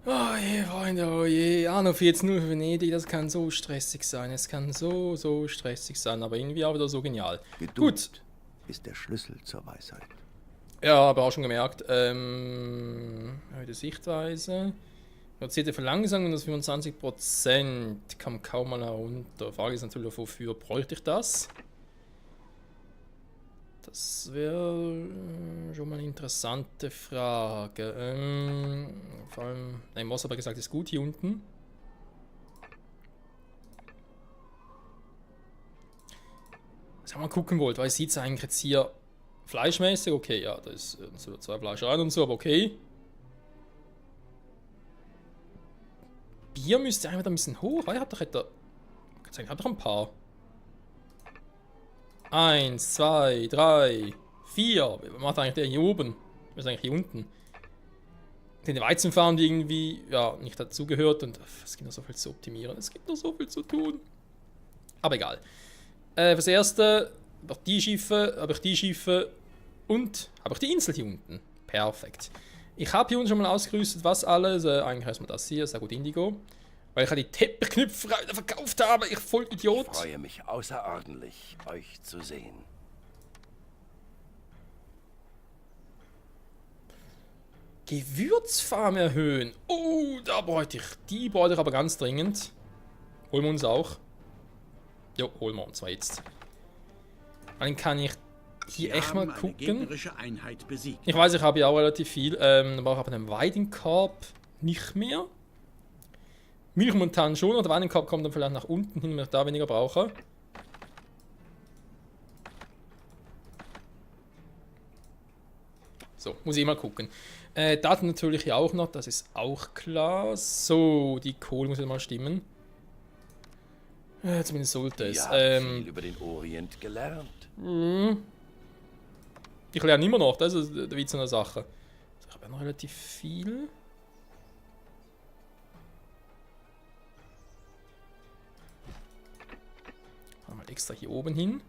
Oh je, Freunde, oh je. Anno 14.0 für Venedig, das kann so stressig sein. Es kann so stressig sein, aber irgendwie auch wieder so genial. Geduld Gut. ist der Schlüssel zur Weisheit. Ja, aber auch schon gemerkt. Erhöhte Sichtweise. Reduzierte Verlangsamung um 25%. Kam kaum mal herunter. Frage ist natürlich, wofür bräuchte ich das? Das wäre schon mal eine interessante Frage. Vor allem, nein, Moss hat aber gesagt, ist gut hier unten. Was ich mal gucken wollte, weil sieht es eigentlich jetzt hier fleischmäßig? Okay, ja, da ist so 2 Fleischereien und so, aber okay. Bier müsste einfach ein bisschen hoch. Ich hab doch ein paar. 1, 2, 3, 4. Was macht eigentlich der hier oben? Was ist eigentlich hier unten? Den Weizenfarm, die irgendwie ja, nicht dazugehört. Und es gibt noch so viel zu optimieren. Es gibt noch so viel zu tun. Aber egal. Fürs Erste habe ich die Schiffe und habe ich die Insel hier unten. Perfekt. Ich habe hier unten schon mal ausgerüstet, was alles. Eigentlich erstmal das hier, sehr gut Indigo. Weil ich die Teppichknüpfe verkauft habe, ich voll Idiot. Ich freue mich außerordentlich, euch zu sehen. Gewürzfarm erhöhen. Oh, da bräuchte ich. Die bräuchte ich aber ganz dringend. Holen wir uns auch. Jo, holen wir uns zwar jetzt. Dann kann ich hier echt mal gucken. Ich weiß, ich habe ja auch relativ viel. Aber ich habe einen Weidenkorb nicht mehr. Milch momentan schon, oder der Weidenkorb kommt dann vielleicht nach unten hin, wenn ich da weniger brauche. So, muss ich mal gucken. Daten natürlich hier auch noch, das ist auch klar. So, die Kohle muss jetzt mal stimmen. Zumindest sollte es. Ihr habt viel über den Orient gelernt. Ich lerne immer noch, das ist der Witz an der Sache. Ich habe ja noch relativ viel. Mal extra hier oben hin.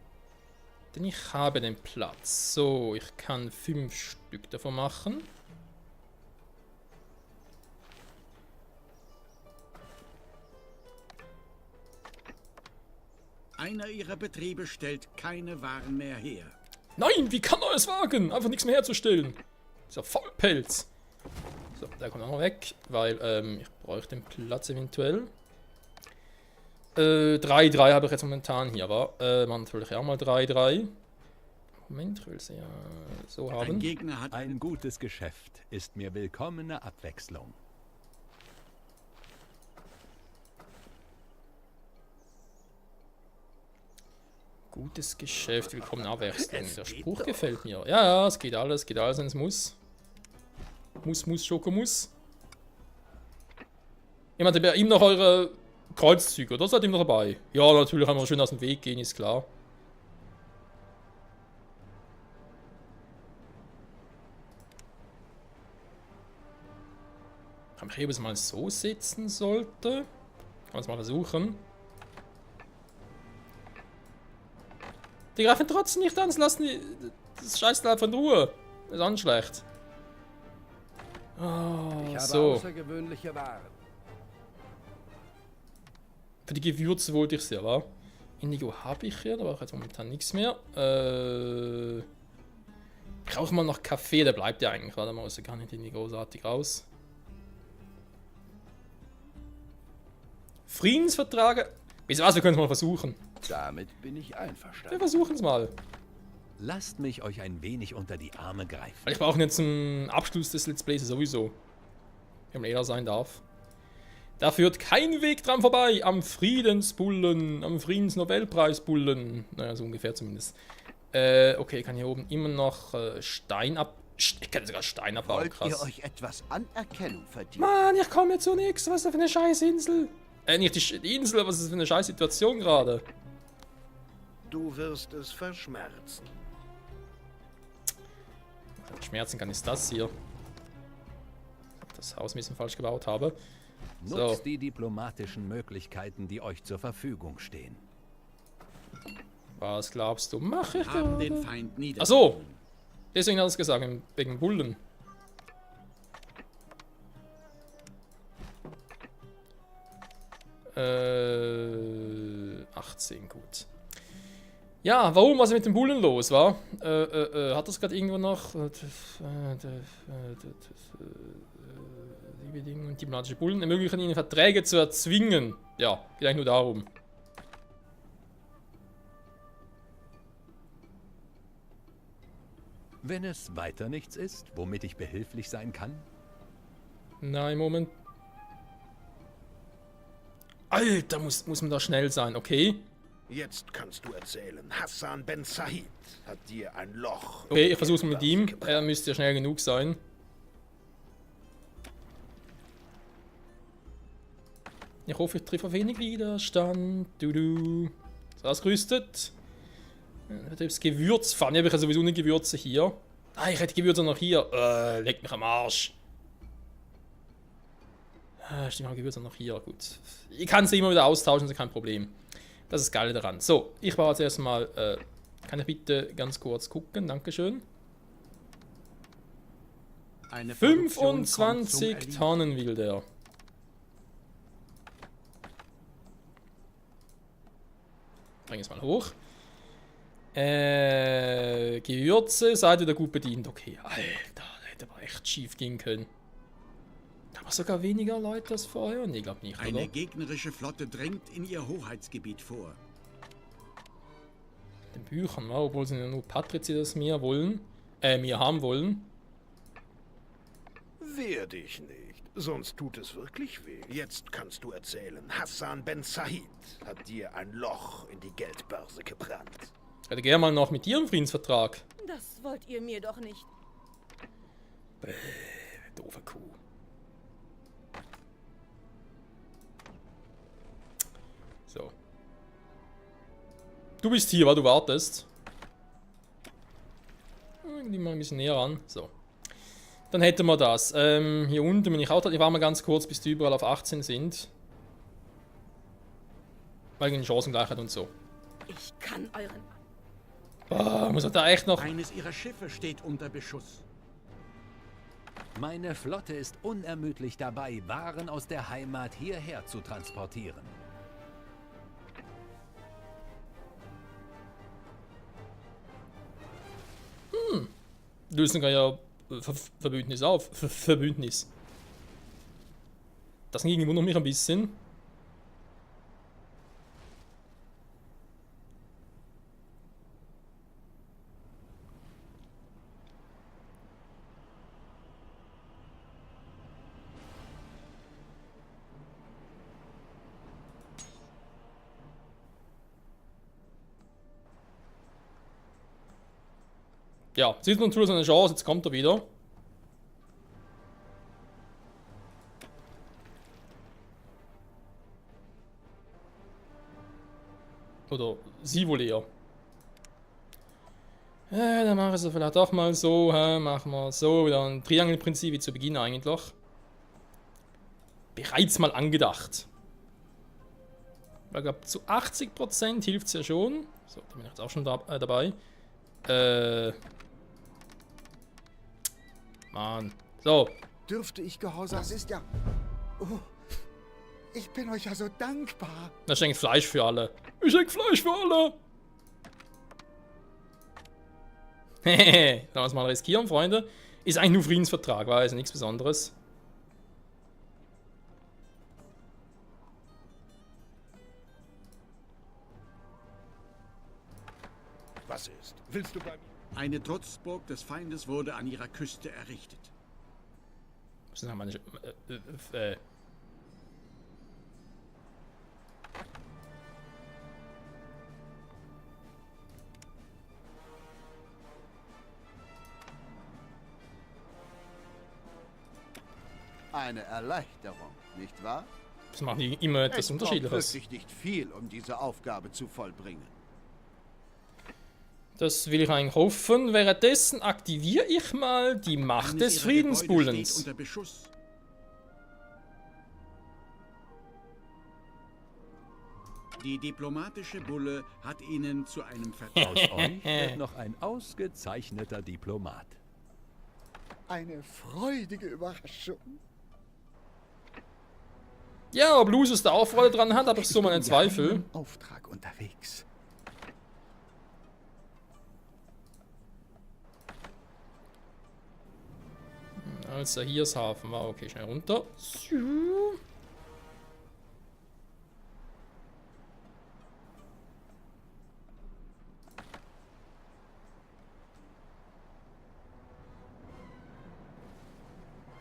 Denn ich habe den Platz. So, ich kann 5 Stück davon machen. Einer ihrer Betriebe stellt keine Waren mehr her. Nein, wie kann er es wagen, einfach nichts mehr herzustellen? Dieser Vollpelz. So, der kommt auch noch weg, weil ich bräuchte den Platz eventuell. 3-3 habe ich jetzt momentan hier, aber man natürlich auch mal 3-3. Moment, ich will sie ja so haben. Ein Gegner hat Ein gutes Geschäft ist mir willkommene Abwechslung. Gutes Geschäft, willkommen Abwechslung. Der Spruch gefällt mir. Ja, es geht alles, wenn es muss. Muss, Schoko muss. Jemand hat bei ihm noch eure Kreuzzüge, oder seid ihr noch dabei? Ja, natürlich haben wir schön aus dem Weg gehen, ist klar. Kann ich hier, ob es mal so sitzen sollte? Kann man es mal versuchen. Die greifen trotzdem nicht an, lassen die das Scheißteil von Ruhe. Das ist auch nicht schlecht. Oh, Ich habe so. außergewöhnliche Waren. Für die Gewürze wollte ich es ja, wa? Indigo habe ich ja, da brauche ich jetzt momentan nichts mehr. Ich brauche mal noch Kaffee, der bleibt ja eigentlich. Warte mal, ist ja gar nicht irgendwie großartig raus. Friedensvertrag. Wisst ihr was, wir können es mal versuchen. Damit bin ich Wir einverstanden. versuchen es mal. Lasst mich euch ein wenig unter die Arme greifen. Weil ich brauche jetzt zum Abschluss des Let's Plays sowieso. Wenn man eher sein darf. Da führt kein Weg dran vorbei am Friedensbullen, am Friedensnobelpreisbullen. Naja, so ungefähr zumindest. Okay, ich kann hier oben immer noch Stein ab... Ich kann sogar Stein abbauen, Wollt ihr krass. euch etwas Anerkennung verdienen? Mann, ich komme hier zu nichts. Was ist das für eine scheiß Insel? Nicht die Insel, aber was ist das für eine scheiß Situation gerade? Du wirst es verschmerzen. Schmerzen kann ist das hier. Das Haus ein bisschen falsch gebaut habe. Nutzt die diplomatischen Möglichkeiten, die euch zur Verfügung stehen. Was glaubst du? Mach ich haben den gerade? Feind nieder. Ach so. Deswegen hat er es gesagt, wegen Bullen. 18, gut. Ja, warum? Was ist mit den Bullen los, war? Hat das gerade irgendwo noch? Die Bedingungen, diplomatische Bullen ermöglichen ihnen Verträge zu erzwingen. Ja, geht eigentlich nur darum. Wenn es weiter nichts ist, womit ich behilflich sein kann? Nein, Moment. Alter, muss man da schnell sein, okay? Jetzt kannst du erzählen. Hassan Ben Said hat dir ein Loch. Okay, ich versuch's mal mit ihm. Er müsste ja schnell genug sein. Ich hoffe, ich treffe auf wenig Widerstand. Du. So, ausgerüstet. Das Gewürzpfanne. Habe ich ja sowieso eine Gewürze hier. Ah, ich hätte Gewürze noch hier. Leg mich am Arsch. Stimmt, Gewürze noch hier. Gut. Ich kann sie immer wieder austauschen, das ist kein Problem. Das ist geil daran. So, ich baue jetzt erstmal. Kann ich bitte ganz kurz gucken? Dankeschön. Eine Produktion kommt 25 zum Tonnen will der. Bring es mal hoch. Gewürze, seid wieder gut bedient. Okay, Alter, das hätte aber echt schief gehen können. Aber sogar weniger Leute als vorher? Nee, glaub nicht, Eine oder? gegnerische Flotte drängt in ihr Hoheitsgebiet vor. Den Büchern, ja, obwohl sie ja nur Patrizier das mir wollen. Mir haben wollen. Wehr dich nicht, sonst tut es wirklich weh. Jetzt kannst du erzählen. Hassan Ben Said hat dir ein Loch in die Geldbörse gebrannt. Ich hätte gerne mal noch mit dir einen Friedensvertrag. Das wollt ihr mir doch nicht. Doofe Kuh. So. Du bist hier, weil du wartest. Die mal ein bisschen näher ran. So. Dann hätten wir das. Hier unten bin ich auch. Ich war mal ganz kurz, bis die überall auf 18 sind. Wegen Chancengleichheit und so. Ich kann euren... Muss er da echt noch. Eines ihrer Schiffe steht unter Beschuss. Meine Flotte ist unermüdlich dabei, Waren aus der Heimat hierher zu transportieren. Lösen wir ja Verbündnis auf. Verbündnis. Das ging wundert mich ein bisschen. Ja, sieht man eine Chance, jetzt kommt er wieder. Oder sie wohl eher. Dann machen wir es vielleicht auch mal so. Machen wir so. Wieder ein Triangelprinzip wie zu Beginn eigentlich. Bereits mal angedacht. Ich glaube, zu 80% hilft es ja schon. So, da bin ich jetzt auch schon dabei. Mann. So. Dürfte ich gehorsam? Das ist ja... Oh, ich bin euch ja so dankbar. Das schenkt Fleisch für alle. Ich schenke Fleisch für alle. Hehehe. Lass uns mal riskieren, Freunde. Ist eigentlich nur Friedensvertrag, war also nichts Besonderes. Was ist? Willst du bei mir? Eine Trutzburg des Feindes wurde an ihrer Küste errichtet. Was sind meine... Eine Erleichterung, nicht wahr? Das machen die immer etwas Es braucht Unterschiedliches. wirklich nicht viel, um diese Aufgabe zu vollbringen. Das will ich eigentlich hoffen. Währenddessen aktiviere ich mal die Macht Eines des ihrer Gebäude Friedensbullens. steht unter Beschuss. Die diplomatische Bulle hat ihnen zu einem Vertrag. Aus euch wird noch ein ausgezeichneter Diplomat. Eine freudige Überraschung. Ja, ob Lucius da auch Freude dran hat, habe ich so meine Zweifel. Auftrag unterwegs. Also hier ist Hafen. War okay, schnell runter.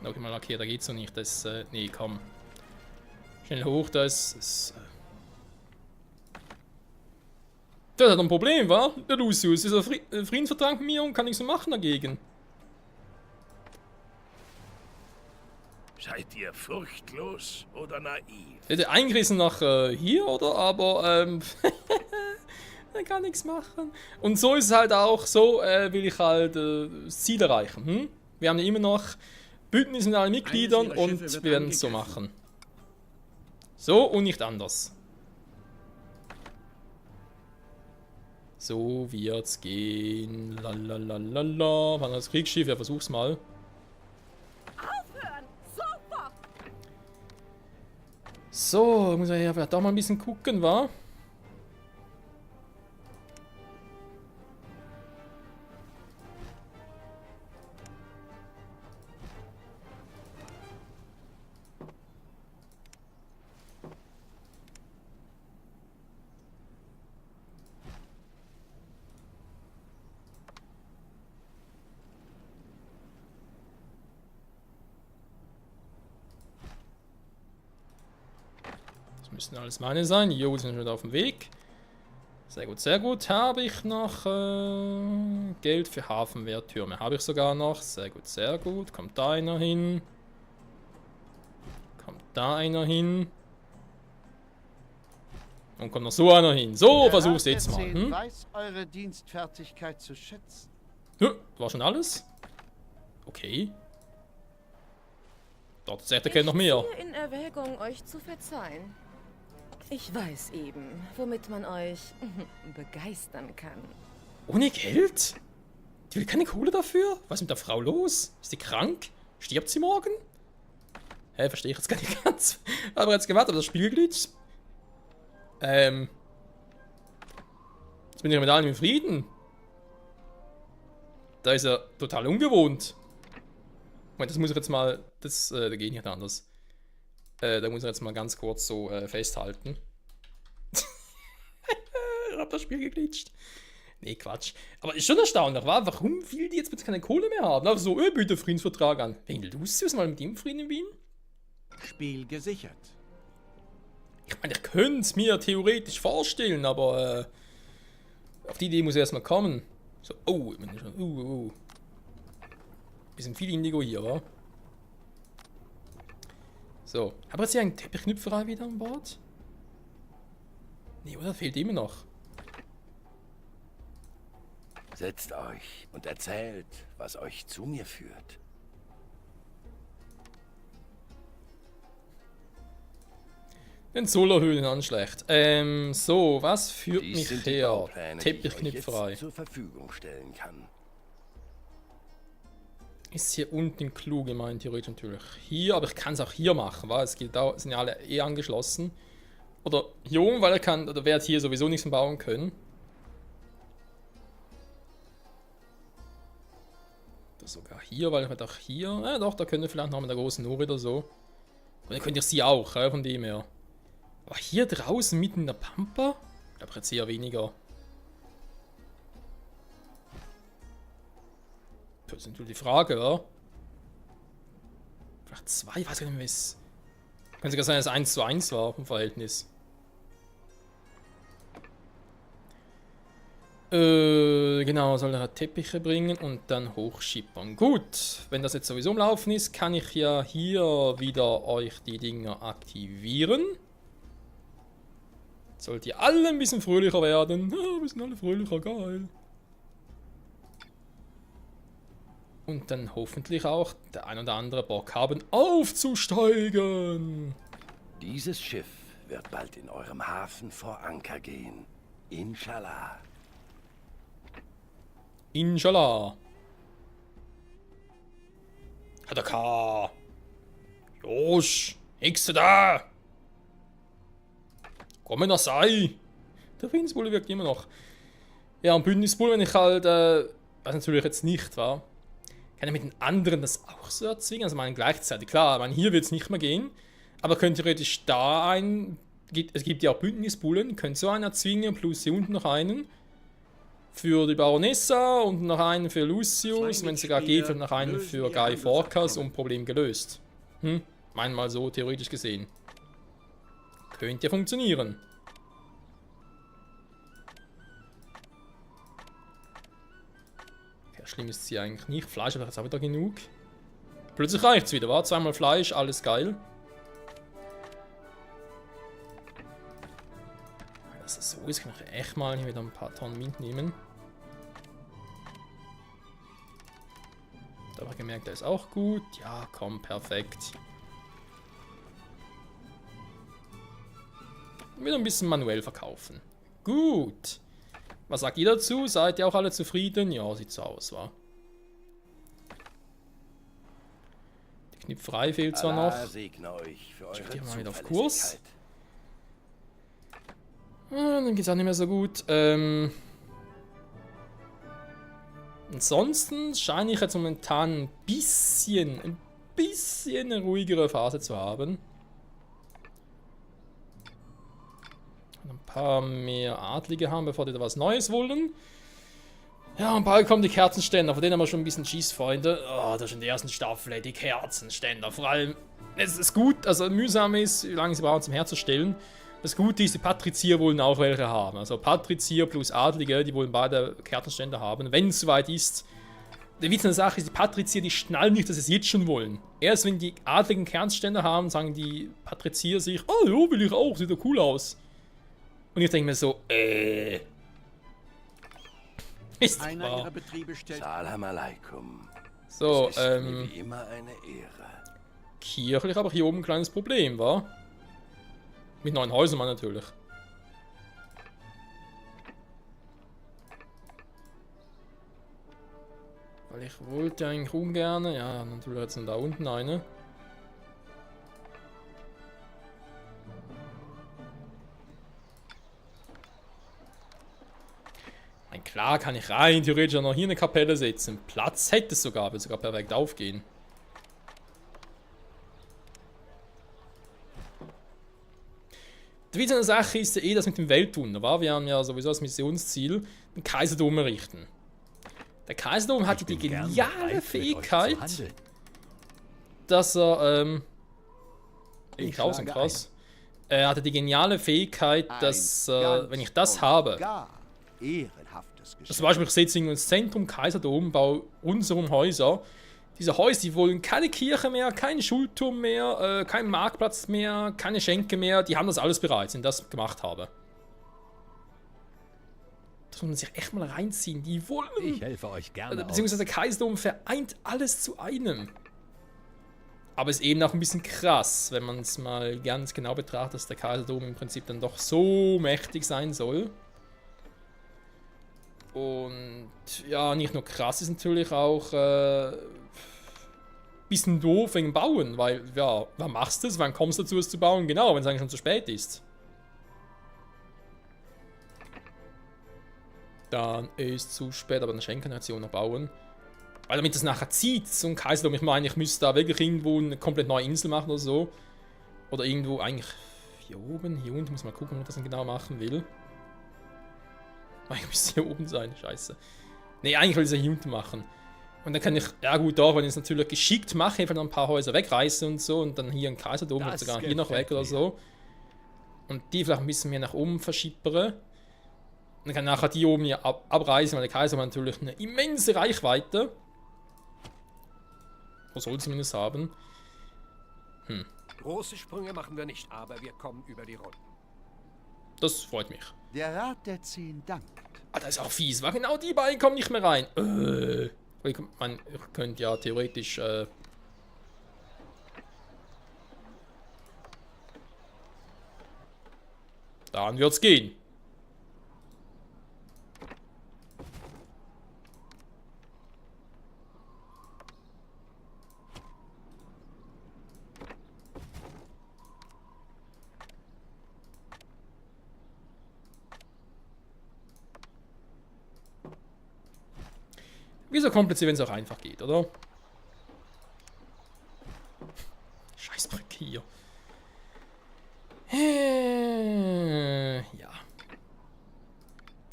Okay, mal lackiert, da geht's noch nicht. Das, nee, komm. Schnell hoch, das hat ein Problem, wa? Der Lucius ist ein Friedensvertrag mit mir und kann nichts mehr machen dagegen. Seid ihr furchtlos oder naiv? Hätte eingerissen nach hier, oder? Aber, er kann nichts machen. Und so ist es halt auch, so will ich halt das Ziel erreichen. Hm? Wir haben ja immer noch Bündnis mit allen Mitgliedern und wir werden es so machen. So und nicht anders. So wird's gehen. Lalalala. Wann das Kriegsschiff? Ja, versuch's mal. Aufhören! Sofort! So, muss ich ja da mal ein bisschen gucken, wa? Das müssten alles meine sein. Jo, sind schon wieder auf dem Weg. Sehr gut, sehr gut. Habe ich noch Geld für Hafenwehrtürme? Habe ich sogar noch. Sehr gut, sehr gut. Kommt da einer hin. Kommt da einer hin. Und kommt noch so einer hin. So, versuch's jetzt mal. Hm? Weiß eure Dienstfertigkeit zu schätzen. War schon alles? Okay. Dort sagt er noch mehr. Ich ziehe in Erwägung, euch zu verzeihen. Ich weiß eben, womit man euch begeistern kann. Ohne Geld? Die will keine Kohle dafür? Was ist mit der Frau los? Ist die krank? Stirbt sie morgen? Hä, verstehe ich jetzt gar nicht ganz. Aber jetzt gewartet, aber das Spiel glitscht. Jetzt bin ich mit allem im Frieden. Da ist er total ungewohnt. Moment, das muss ich jetzt mal. Da geht nicht anders. Da muss ich jetzt mal ganz kurz so festhalten. Ich hab das Spiel geglitscht. Nee, Quatsch. Aber ist schon erstaunlich, warum will die jetzt bitte keine Kohle mehr haben? Also so, bitte Friedensvertrag an. Wegen Lucius mal mit ihm Frieden in Wien? Spiel gesichert. Ich meine, ich könnte es mir theoretisch vorstellen, aber auf die Idee muss ich erstmal kommen. So, oh, ich meine schon, Bisschen viel Indigo hier, wa? So, aber jetzt hier ein Teppichknüpferei wieder an Bord? Nee, oder? Fehlt immer noch. Setzt euch und erzählt, was euch zu mir führt. Den Solarhöhlen anschlecht. So, was führt Dies mich sind die her? Baupläne, die ich euch Teppichknüpferei. jetzt zur Verfügung stellen kann. Ist hier unten klug gemeint, theoretisch natürlich. Hier, aber ich kann es auch hier machen, weil es geht auch, sind ja alle eh angeschlossen. Oder hier oben, weil er kann, oder wird hier sowieso nichts mehr bauen können. Oder sogar hier, weil ich halt auch hier. Ja doch, da könnte vielleicht noch mit der großen Uhr oder so. Und dann könnt ihr sie auch, von dem her. Aber hier draußen mitten in der Pampa? Ich glaube jetzt eher weniger. Das ist natürlich die Frage, ja? Vielleicht 2, weiß gar nicht mehr, wie es. Könnte sogar sein, dass es 1:1 war im Verhältnis. Genau, soll er Teppiche bringen und dann hochschippern. Gut, wenn das jetzt sowieso am Laufen ist, kann ich ja hier wieder euch die Dinger aktivieren. Sollt ihr alle ein bisschen fröhlicher werden. Ja, wir sind alle fröhlicher, geil. Und dann hoffentlich auch der ein oder andere Bock haben, aufzusteigen. Dieses Schiff wird bald in eurem Hafen vor Anker gehen. Inshallah. Inshallah. Hadaka. Josh, nix da. Komm, das sei! Der Friedensbulle wirkt immer noch. Ja, und Bündnisbulle, wenn ich halt, was natürlich jetzt nicht war, kann ich mit den anderen das auch so erzwingen? Also meinen gleichzeitig. Klar, ich meine, hier wird es nicht mehr gehen, aber könnte theoretisch da es gibt ja auch Bündnisbullen, könnt so einen erzwingen, plus hier unten noch einen. Für die Baronessa und noch einen für Lucius, wenn es sogar geht, noch einen für Guy Fawkes und Problem gelöst. Mal so theoretisch gesehen. Könnte ja funktionieren. Schlimm ist sie eigentlich nicht. Fleisch habe ich jetzt auch wieder genug. Plötzlich reicht es wieder, war? Zweimal Fleisch, alles geil. Wenn das so ist, kann ich echt mal hier wieder ein paar Tonnen mitnehmen. Da habe ich gemerkt, der ist auch gut. Ja, komm, perfekt. Wieder ein bisschen manuell verkaufen. Gut. Was sagt ihr dazu? Seid ihr auch alle zufrieden? Ja, sieht so aus, wa? Die Knipferei fehlt zwar noch. Ich gehe mal wieder auf Kurs. Dann geht es auch nicht mehr so gut. Ansonsten scheine ich jetzt momentan ein bisschen eine ruhigere Phase zu haben. Ein paar mehr Adlige haben, bevor die da was Neues wollen. Ja, und bald kommen die Kerzenständer, von denen haben wir schon ein bisschen Schieß, Freunde. Oh, das ist in der ersten Staffel, die Kerzenständer. Vor allem, es ist gut, also mühsam ist, wie lange sie brauchen zum herzustellen. Das Gute ist, die Patrizier wollen auch welche haben. Also Patrizier plus Adlige, die wollen beide Kerzenständer haben, wenn es soweit ist. Der Witz an der Sache ist, die Patrizier, die schnallen nicht, dass sie es jetzt schon wollen. Erst wenn die Adligen Kerzenständer haben, sagen die Patrizier sich, oh ja, will ich auch, sieht doch cool aus. Und ich denke mir so, ist Einer ihrer Betriebe stellt... Salam alaikum. So, Es ist mir wie immer eine Ehre. kirchlich aber hier oben ein kleines Problem, wa? Mit neuen Häusern natürlich. Weil ich wollte eigentlich ungern, ja, natürlich jetzt noch da unten eine. Klar kann ich rein theoretisch auch noch hier eine Kapelle setzen. Platz hätte es sogar, wird sogar perfekt aufgehen. Die Witz an der Sache ist ja eh das mit dem Weltwunder, wa? Wir haben ja sowieso das Missionsziel, den Kaiserdom errichten. Der Kaiserdom hatte die geniale Fähigkeit, dass er, krass. Er hatte die geniale Fähigkeit, dass, wenn ich das habe, zum Beispiel, ich setze ins Zentrum Kaiserdom, baue rundherum Häuser. Diese Häuser, die wollen keine Kirche mehr, keinen Schulturm mehr, keinen Marktplatz mehr, keine Schenke mehr. Die haben das alles bereits, wenn ich das gemacht habe. Das muss man sich echt mal reinziehen. Die wollen... Ich helfe euch gerne. Beziehungsweise der Kaiserdom vereint alles zu einem. Aber ist eben auch ein bisschen krass, wenn man es mal ganz genau betrachtet, dass der Kaiserdom im Prinzip dann doch so mächtig sein soll. Und ja, nicht nur krass, ist natürlich auch bisschen doof wegen Bauen, weil, ja, wann machst du es? Wann kommst du dazu, es zu bauen? Genau, wenn es eigentlich schon zu spät ist. Dann ist es zu spät, aber eine Schenken-Nation noch bauen. Weil damit es nachher zieht, so ein Kaiserdom, ich meine, ich müsste da wirklich irgendwo eine komplett neue Insel machen oder so. Oder irgendwo eigentlich hier oben, hier unten, muss mal gucken, ob ich das dann genau machen will. Eigentlich müsste hier oben sein, scheiße. Ne, eigentlich will ich es hier unten machen. Und dann kann ich, ja gut, doch, wenn ich es natürlich geschickt mache, einfach noch ein paar Häuser wegreiße und so und dann hier ein Kaiserdom und sogar hier noch weg oder so. Und die vielleicht ein bisschen mehr nach oben verschippere. Und dann kann ich nachher die oben hier abreißen, weil der Kaiser hat natürlich eine immense Reichweite. Oder soll zumindest haben. Große Sprünge machen wir nicht, aber wir kommen über die Runden. Das freut mich. Der Rat der 10 dankt. Ah, das ist auch fies. War genau die beiden kommen nicht mehr rein. Ich könnte ja theoretisch... Dann wird's gehen. Wieso kompliziert, wenn es auch einfach geht, oder? Scheiß Brücke hier. Ja.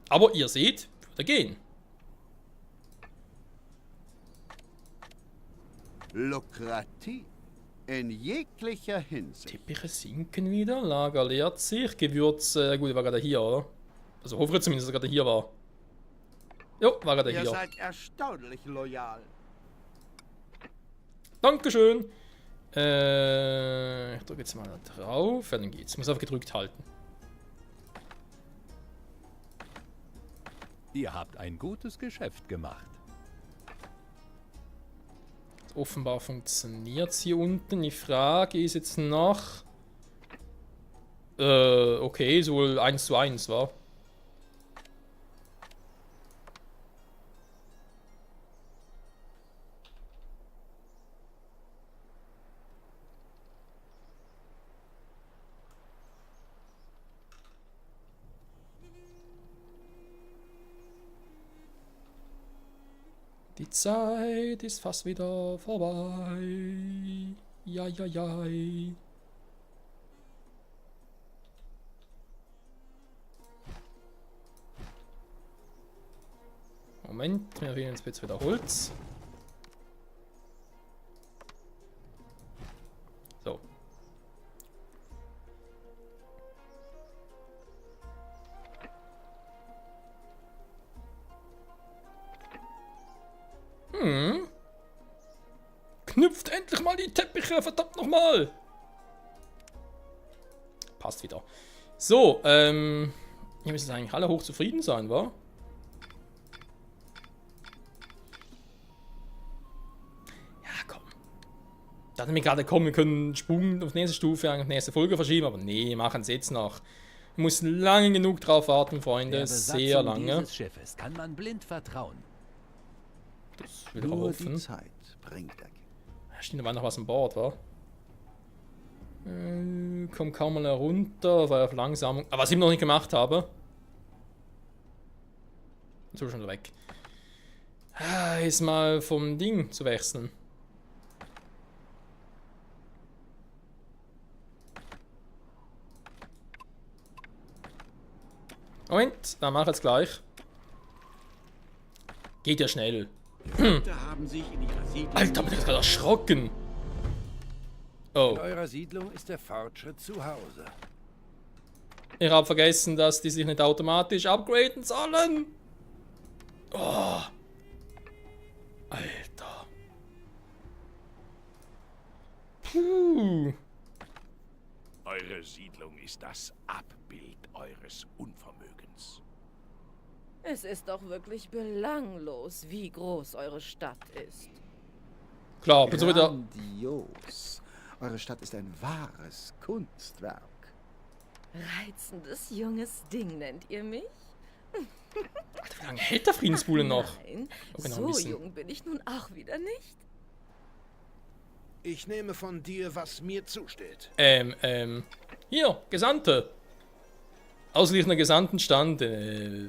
Aber ihr seht, würde gehen. Lukrativ. In jeglicher Hinsicht. Teppiche sinken wieder, Lager leert sich, Gewürze, gut, war gerade hier, oder? Also hoffe ich zumindest, dass er gerade hier war. Jo, war gerade Ihr hier. seid erstaunlich loyal. Dankeschön. Ich drücke jetzt mal da drauf. Ja, dann geht's. Ich muss einfach gedrückt halten. Ihr habt ein gutes Geschäft gemacht. Offenbar funktioniert es hier unten. Die Frage ist jetzt noch... okay, so 1:1, wa? Die Zeit ist fast wieder vorbei. Ja, ja, ja. Moment, wir reden jetzt wieder Holz. So. Knüpft endlich mal die Teppiche, verdammt nochmal! Passt wieder. So, ihr müsst eigentlich alle hochzufrieden sein, wa? Ja, komm. Da hatten wir gerade kommen, wir können einen Sprung auf die nächste Stufe, auf die nächste Folge verschieben, aber nee, machen es jetzt noch. Wir müssen lange genug drauf warten, Freunde, sehr lange. Dieses Schiffes kann man blind vertrauen. Das will ich Nur hoffen. die Zeit bringt Ergebnis. Stimmt, da war noch was an Bord, wa? Komm kaum mal herunter, weil auf Verlangsamung. Aber was ich noch nicht gemacht habe. So schon weg. Ist mal vom Ding zu wechseln. Moment, dann mach ich jetzt gleich. Geht ja schnell. Haben sich in ihrer Siedlung Alter, bin ich gerade erschrocken. Oh, In eurer Siedlung ist der Fortschritt zu Hause. ich habe vergessen, dass die sich nicht automatisch upgraden sollen. Oh. Alter. Puh. Eure Siedlung ist das Abbild eures Unvermögens. Es ist doch wirklich belanglos, wie groß eure Stadt ist. Klar, bin so wieder. Grandios. Eure Stadt ist ein wahres Kunstwerk. Reizendes junges Ding nennt ihr mich? Alter, wie lange hält der Friedensbuhle noch? Nein, Okay, noch ein so bisschen. jung bin ich nun auch wieder nicht. Ich nehme von dir, was mir zusteht. Hier, Gesandte. Ausgleichender Gesandtenstand.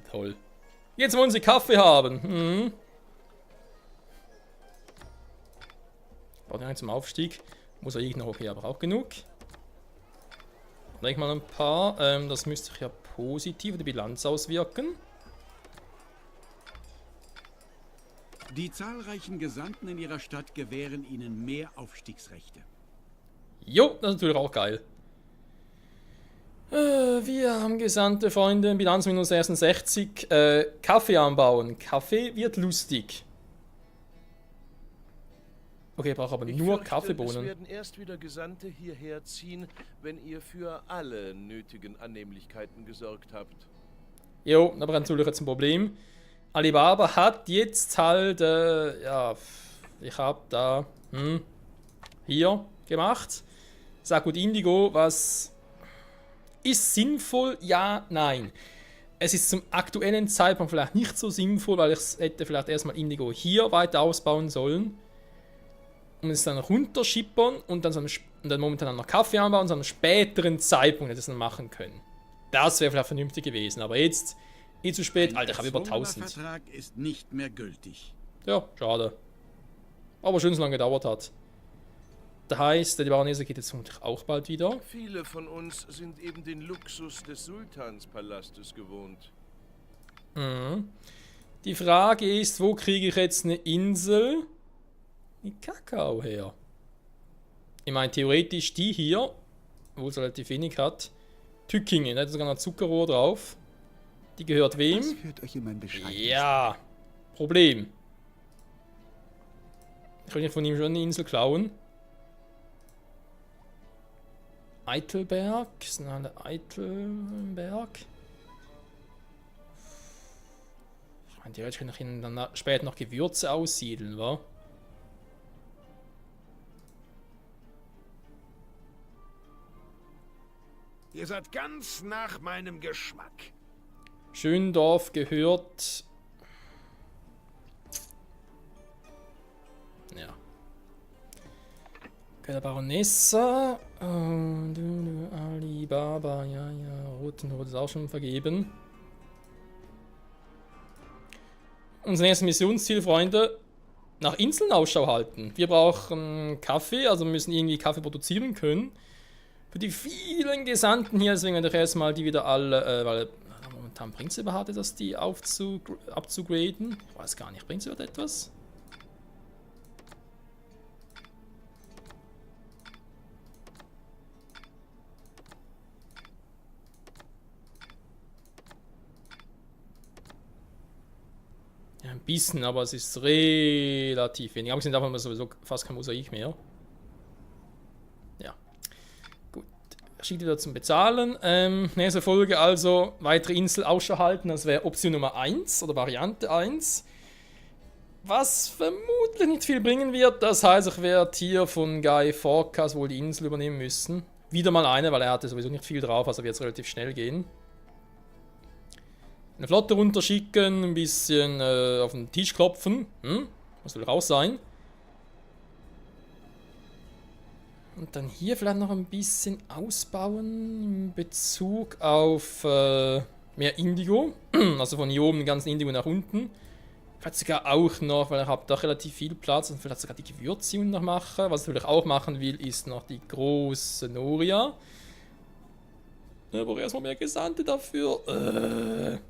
Toll. Jetzt wollen sie Kaffee haben. Hm. Braucht ja zum Aufstieg. Muss er liegen noch okay, aber auch genug. Leg mal ein paar. Das müsste sich ja positiv auf die Bilanz auswirken. Die zahlreichen Gesandten in ihrer Stadt gewähren ihnen mehr Aufstiegsrechte. Jo, das ist natürlich auch geil. Wir haben Gesandte, Freunde, Bilanz minus 66. Kaffee anbauen. Kaffee wird lustig. Okay, ich brauche aber nur Kaffeebohnen. Es werden erst wieder Gesandte hierher ziehen, wenn ihr für alle nötigen Annehmlichkeiten gesorgt habt. Jo, aber natürlich jetzt ein Problem. Alibaba hat jetzt halt, ja, ich habe da, hier gemacht. Sag gut Indigo, was ist sinnvoll? Ja, nein. Es ist zum aktuellen Zeitpunkt vielleicht nicht so sinnvoll, weil ich hätte vielleicht erstmal Indigo hier weiter ausbauen sollen. Und es dann runterschippern und dann momentan noch Kaffee anbauen und zu einem späteren Zeitpunkt hätte es dann machen können. Das wäre vielleicht vernünftig gewesen, aber jetzt zu spät. Alter, ich habe über 1000. Der Vertrag ist nicht mehr gültig. Ja, schade. Aber schön, dass es lange gedauert hat. Das heißt, die Baronesse geht jetzt vermutlich auch bald wieder. Viele von uns sind eben den Luxus des Sultanspalastes gewohnt. Mhm. Die Frage ist, wo kriege ich jetzt eine Insel mit Kakao her? Ich meine, theoretisch die hier, wo es relativ wenig hat. Tückingen, da hat sogar noch Zuckerrohr drauf. Die gehört wem? Das führt euch in mein bescheidenes Ja, Problem. Ich will von ihm schon eine Insel klauen. Eitelberg, sind alle Eitelberg. Ich meine, theoretisch kann ich ihnen dann später noch Gewürze aussiedeln, wa? Ihr seid ganz nach meinem Geschmack. Schöndorf gehört. Ja. Okay, der Baronessa. Alibaba, ja. Rotenrot ist auch schon vergeben. Unser nächstes Missionsziel, Freunde. Nach Inseln Ausschau halten. Wir brauchen Kaffee, also wir müssen irgendwie Kaffee produzieren können. Für die vielen Gesandten hier, deswegen werde ich erstmal die wieder alle, weil momentan bringt es überhaupt etwas, die abzugraden. Ich weiß gar nicht, bringt es überhaupt etwas? Ja, ein bisschen, aber es ist relativ wenig. Abgesehen davon haben wir sowieso fast kein Mosaik mehr. Schickt wieder zum Bezahlen. Nächste Folge also weitere Insel Ausschau halten. Das wäre Option Nummer 1 oder Variante 1. Was vermutlich nicht viel bringen wird. Das heißt, ich werde hier von Guy Fawkes wohl die Insel übernehmen müssen. Wieder mal eine, weil er hatte sowieso nicht viel drauf. Also wird es relativ schnell gehen. Eine Flotte runterschicken. Ein bisschen auf den Tisch klopfen. Muss wohl raus sein. Und dann hier vielleicht noch ein bisschen ausbauen in Bezug auf mehr Indigo. Also von hier oben den ganzen Indigo nach unten. Vielleicht sogar auch noch, weil ich habe da relativ viel Platz und vielleicht sogar die Gewürze noch machen. Was ich natürlich auch machen will, ist noch die große Noria. Aber erstmal mehr Gesandte dafür.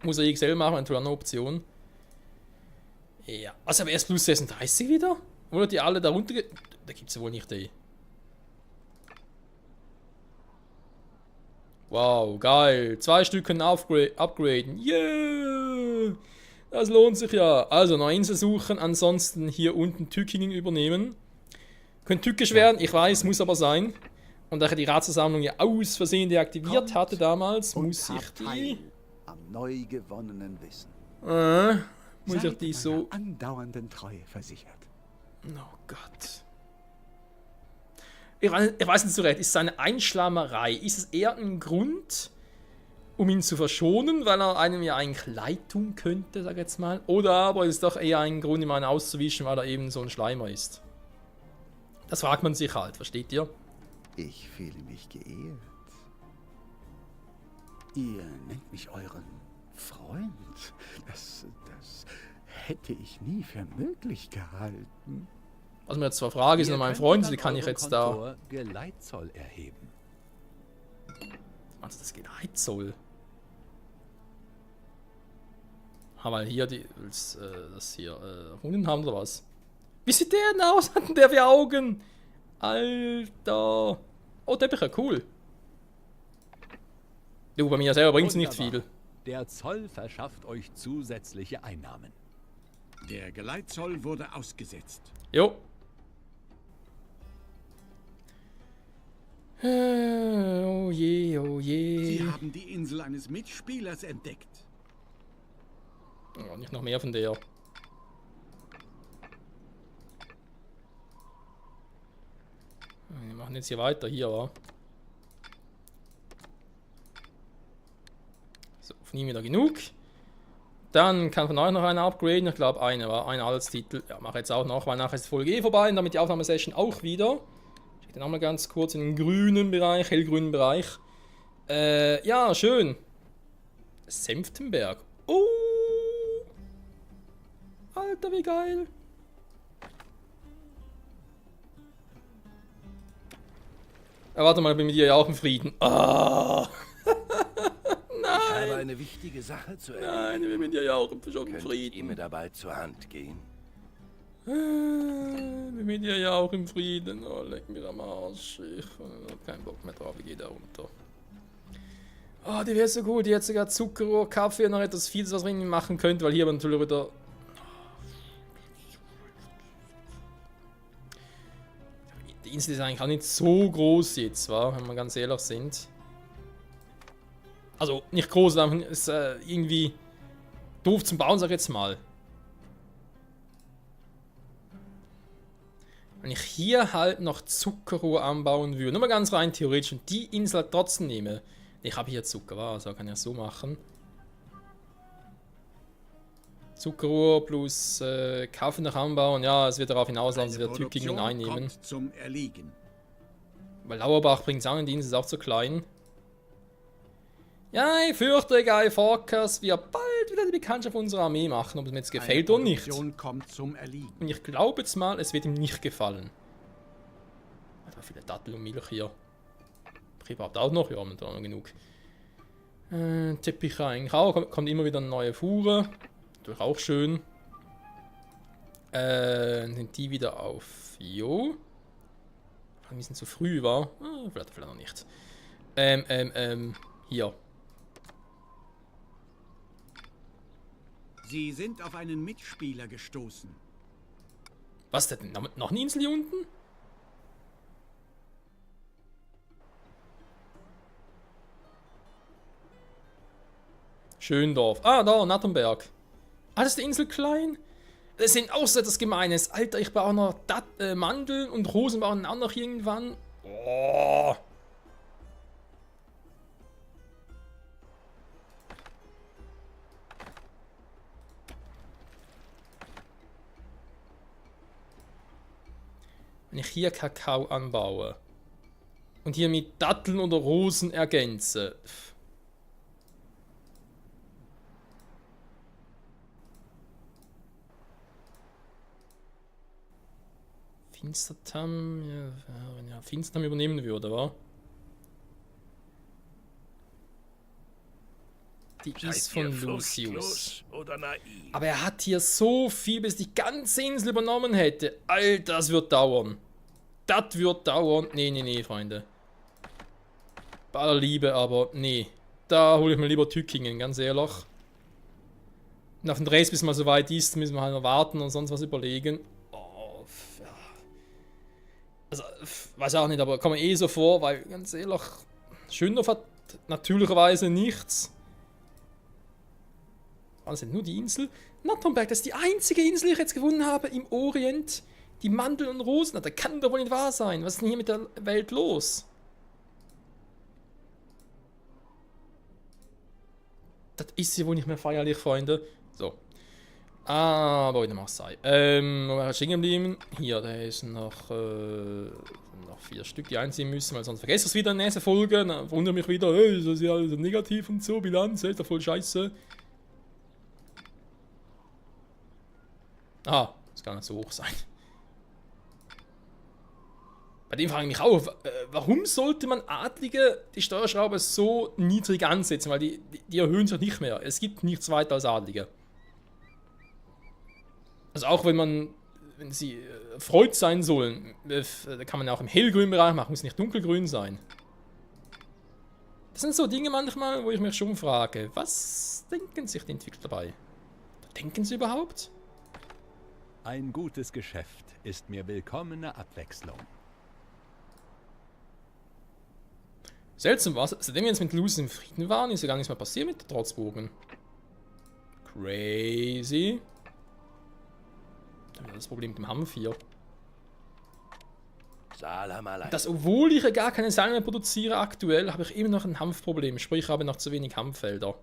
Muss ich selber machen, natürlich eine Option. Ja, also aber erst plus 36 wieder? Oder die alle darunter... Da gibt es ja wohl nicht die. Wow, geil. 2 Stück können upgraden. Yeah! Das lohnt sich ja. Also, neue Insel suchen. Ansonsten hier unten Tückingen übernehmen. Könnte tückisch werden. Ich weiß, muss aber sein. Und da ich die Ratsversammlung ja aus Versehen deaktiviert hatte damals, muss ich die... am neu gewonnenen Wissen. Muss ich die so... andauernden Treue versichert. Oh Gott. Ich weiß nicht so recht, ist es eine Einschlammerei? Ist es eher ein Grund, um ihn zu verschonen, weil er einem ja eigentlich leid tun könnte, sag ich jetzt mal? Oder aber ist es doch eher ein Grund, ihm einen auszuwischen, weil er eben so ein Schleimer ist? Das fragt man sich halt, versteht ihr? Ich fühle mich geehrt. Ihr nennt mich euren Freund. Das hätte ich nie für möglich gehalten. Was mir jetzt zwar Frage ist, mein Freund, die kann ich jetzt da... Geleitzoll erheben. Also das Geleitzoll. Weil hier die... das hier... Hunden haben oder was? Wie sieht der denn aus? Hat denn der für Augen? Alter. Oh, der ist ja cool. Du, bei mir selber bringt es nicht viel. Der Zoll verschafft euch zusätzliche Einnahmen. Der Geleitzoll wurde ausgesetzt. Jo. Oh je, oh je. Sie haben die Insel eines Mitspielers entdeckt. Oh, nicht noch mehr von der. Wir machen jetzt hier weiter, hier, wa? So, von ihm wieder genug. Dann kann von euch noch einer upgraden. Ich glaube, eine war ein Alts-Titel. Ja, mache jetzt auch noch, weil nachher ist Folge vorbei und damit die Aufnahmesession auch wieder. Ich gehe dann auch mal ganz kurz in den grünen Bereich, hellgrünen Bereich. Ja, schön. Senftenberg. Oh! Alter, wie geil. Warte mal, ich bin mit dir ja auch im Frieden. Ah. Ich habe eine wichtige Sache zu erledigen. Nein, ich bin mit dir ja auch im Könnt Frieden. ihr mir dabei zur Hand gehen? Ich bin mit dir ja auch im Frieden. Oh, leck mir am Arsch. Ich habe keinen Bock mehr drauf, ich gehe da runter. Oh, die wäre so gut. Die hätte sogar Zuckerrohr, Kaffee und noch etwas vieles, was man machen könnte, weil hier aber natürlich wieder... Die Insel ist eigentlich auch nicht so groß jetzt, wa? Wenn wir ganz ehrlich sind. Also, nicht groß, aber ist irgendwie doof zum Bauen, sag ich jetzt mal. Wenn ich hier halt noch Zuckerrohr anbauen würde, nur mal ganz rein theoretisch, und die Insel halt trotzdem nehme. Ich habe hier Zucker, also kann ich das so machen. Zuckerrohr plus Kaffee noch anbauen, ja, es wird darauf hinauslaufen, dass wir Tückingen einnehmen. Zum Erliegen. Weil Lauerbach bringt es auch in die Insel, ist auch zu klein. Ja, ich fürchte, Guy Fawkes wird bald wieder die Bekanntschaft unserer Armee machen, ob es mir jetzt gefällt oder nicht. Kommt zum Erliegen. Und ich glaube jetzt mal, es wird ihm nicht gefallen. Da viele Dattel und Milch hier. Privat auch noch, ja, haben wir da noch genug. Teppich eigentlich auch, kommt immer wieder eine neue Fuhre. Natürlich auch schön. Sind die wieder auf Jo? Ein bisschen zu früh war. Vielleicht noch nicht. Hier. Sie sind auf einen Mitspieler gestoßen. Was denn? Noch eine Insel hier unten? Schöndorf. Ah, da, Nattenberg. Ah, das ist die Insel klein? Das sind auch so etwas Gemeines. Alter, ich baue auch noch Mandeln und Rosen bauen auch noch irgendwann. Oh. Wenn ich hier Kakao anbaue und hier mit Datteln oder Rosen ergänze. Finstertam, ja, wenn ja Finstertam übernehmen würde, wa? Die ist von Lucius. Oder naiv? Aber er hat hier so viel, bis die ganze Insel übernommen hätte. Alter, das wird dauern. Das wird dauern. Nee, Freunde. Bei aller Liebe, aber nee. Da hole ich mir lieber Tückingen, ganz ehrlich. Und auf den Rest, bis mal so weit ist, müssen wir halt noch warten und sonst was überlegen. Oh, ja. Also, weiß auch nicht, aber kommt mir eh so vor, weil, ganz ehrlich, Schöndorf hat natürlicherweise nichts. Das sind nur die Insel. Nattenberg, das ist die einzige Insel, die ich jetzt gefunden habe im Orient. Die Mandeln und Rosen, das kann doch wohl nicht wahr sein. Was ist denn hier mit der Welt los? Das ist ja wohl nicht mehr feierlich, Freunde. So. Aber in der Marseille. Wo war ich stehen geblieben? Hier, da ist noch 4 Stück, die einziehen müssen, weil sonst vergesse ich es wieder in der nächsten Folge. Dann wundere mich wieder, hey, ist das ja alles negativ und so, Bilanz, ist doch voll scheiße. Ah, das kann nicht so hoch sein. Bei dem frage ich mich auch, warum sollte man Adlige die Steuerschraube so niedrig ansetzen? Weil die erhöhen sich nicht mehr. Es gibt nichts weiter als Adlige. Also auch wenn sie Freud sein sollen, da kann man ja auch im hellgrünen Bereich machen, muss nicht dunkelgrün sein. Das sind so Dinge manchmal, wo ich mich schon frage, was denken sich die Entwickler dabei? Denken sie überhaupt? Ein gutes Geschäft ist mir willkommene Abwechslung. Seltsam was, seitdem wir jetzt mit Lucius im Frieden waren, ist ja gar nichts mehr passiert mit der Trotzbogen. Crazy. Dann haben wir das Problem mit dem Hanf hier. Das, obwohl ich ja gar keine Seile mehr produziere aktuell, habe ich immer noch ein Hanfproblem. Sprich, ich habe noch zu wenig Hanffelder.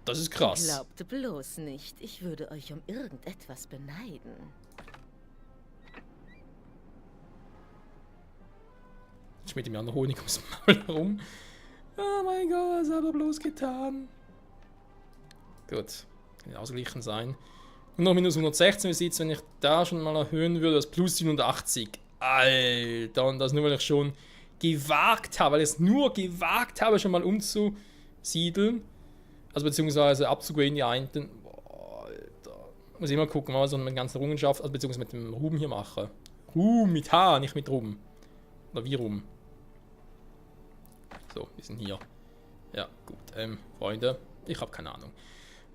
Das ist krass. Glaubt bloß nicht, ich würde euch um irgendetwas beneiden. Ich schmiede mir an der Honig ums Maul herum. Oh mein Gott, was hat er bloß getan? Gut. Kann ja ausgeglichen sein. Und noch minus 116 Besitz, wenn ich da schon mal erhöhen würde, das plus 87. Alter, und das nur, weil ich schon gewagt habe, weil ich es nur gewagt habe, schon mal umzusiedeln. Also beziehungsweise abzugraden die einen. Boah, Alter. Muss ich mal gucken, was ich mit der ganzen Errungenschaft, also beziehungsweise mit dem Ruhm hier mache. Ruhm mit H, nicht mit Ruhm. Oder wie Ruhm. So, wir sind hier. Ja, gut. Freunde, ich habe keine Ahnung.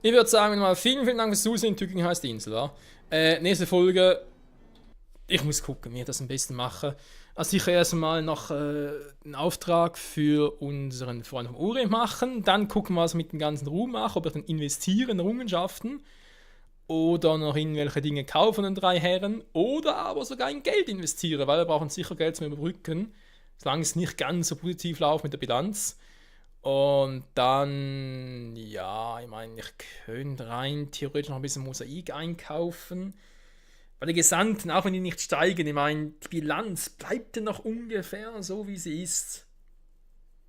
Ich würde sagen, mal vielen Dank fürs Zusehen. Tübingen heißt die Insel, wa? Nächste Folge. Ich muss gucken, wie ich das am besten mache. Also sicher erstmal noch einen Auftrag für unseren Freund vom Uri machen. Dann gucken wir, was mit dem ganzen Ruhm mache, ob ich dann investiere in Errungenschaften. Oder noch irgendwelche Dinge kaufen von den 3 Herren. Oder aber sogar in Geld investiere, weil wir brauchen sicher Geld zum Überbrücken. Solange es nicht ganz so positiv läuft mit der Bilanz. Und dann, ja, ich meine, ich könnte rein theoretisch noch ein bisschen Mosaik einkaufen. Bei den Gesandten, auch wenn die nicht steigen, ich meine, die Bilanz bleibt ja noch ungefähr so, wie sie ist.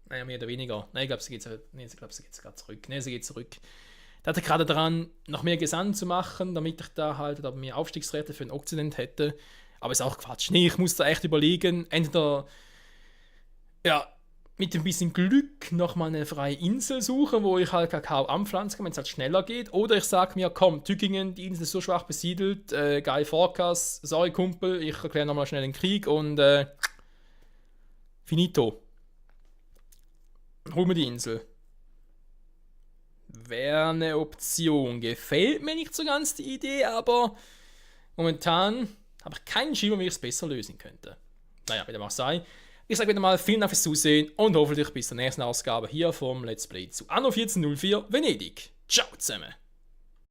Naja, mehr oder weniger. Nein, ich glaube, sie geht gerade zurück. Nein, sie geht zurück. Da hatte gerade daran, noch mehr Gesandten zu machen, damit ich da halt mehr Aufstiegsräte für den Okzident hätte. Aber ist auch Quatsch. Nee, ich muss da echt überlegen, entweder, ja, mit ein bisschen Glück nochmal eine freie Insel suchen, wo ich halt Kakao anpflanzen kann, wenn es halt schneller geht. Oder ich sage mir, komm, Tübingen, die Insel ist so schwach besiedelt, Guy Fawkes, sorry Kumpel, ich erkläre nochmal schnell den Krieg und finito. Hol mir die Insel. Wäre eine Option. Gefällt mir nicht so ganz die Idee, aber momentan habe ich keinen Schimmer, wie ich es besser lösen könnte. Naja, wie dem auch sei. Ich sage wieder mal vielen Dank fürs Zusehen und hoffentlich bis zur nächsten Ausgabe hier vom Let's Play zu Anno 1404 Venedig. Ciao zusammen!